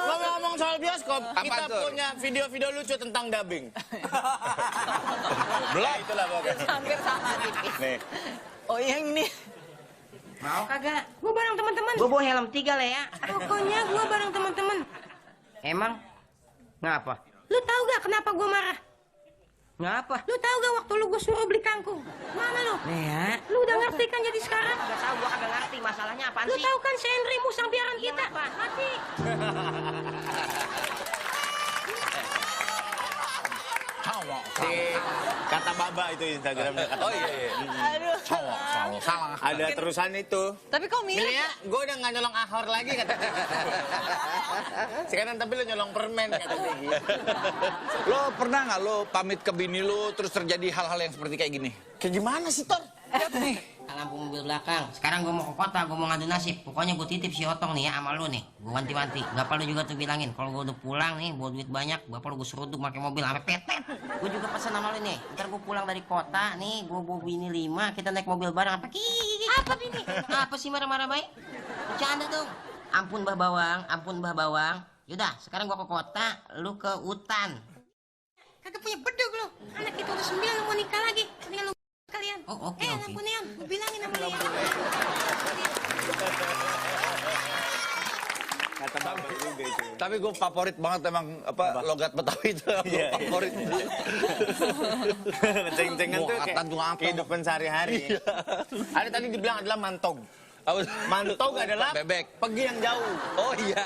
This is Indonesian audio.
Ngomong-ngomong soal bioskop, kita tuh? punya video-video lucu tentang dubbing. Belum. Itulah pokoknya. Hampir sama tipis. Nih. Oh yang ini. Mau kagak? Gua bareng teman-teman. Gua bawa helm 3 lah ya. Pokoknya gua bareng teman-teman. Emang? Ngapa? Lu tahu gak kenapa gua marah? Ngapa? Lu tahu gak waktu lu gua suruh beli kangkung? Mana lu? Ya. Lu udah ngerti kan jadi sekarang? Gak tahu, gua kagak ngerti masalahnya apaan Lu sih. tahu kan si Henry musang biaran Iya, kita? apa? Mati. Si kata baba itu Instagramnya. Kata Oh iya. Aduh. Salah. Ada terusan itu. Tapi kok mirip? Milih ya, gue udah nggak nyolong ahor lagi katanya. Sekarang tapi lu nyolong permen katanya gitu. Lo pernah nggak lo pamit ke bini lo terus terjadi hal-hal yang seperti kayak gini? Kayak gimana sih, Tor? Lihat nih. Lampu mobil belakang. Sekarang gua mau ke kota, gua mau ngadu nasib. Pokoknya gua titip si Otong nih ya sama lu nih. Gua wanti-wanti. Bapak lu juga tuh bilangin kalau gua udah pulang nih, bawa duit banyak, bapak lu gua seruduk pakai mobil sampai petet. Gua juga pesan sama lu nih. Ntar gua pulang dari kota nih, gua bawa bini 5, kita naik mobil bareng apa Apa bini? Apa sih marah-marah baik? Bercanda dong. Ampun Mbah Bawang, ampun Mbah Bawang. Yaudah, sekarang gua ke kota, lu ke hutan. Kagak punya bedug lu. Anak kita udah 9 lu mau nikah lagi. Tinggal lu kalian. Oh, oke, anak oke. Neon, gua bilangin sama dia. Kata baba juga itu. Tapi gue favorit banget emang logat Betawi itu. Gue favorit. Ceng-cengan tuh Muatan tuh apa? kayak kehidupan sehari-hari. Ada tadi dibilang adalah mantog. Apa? Mantog adalah Bebek. pergi yang jauh. Oh iya.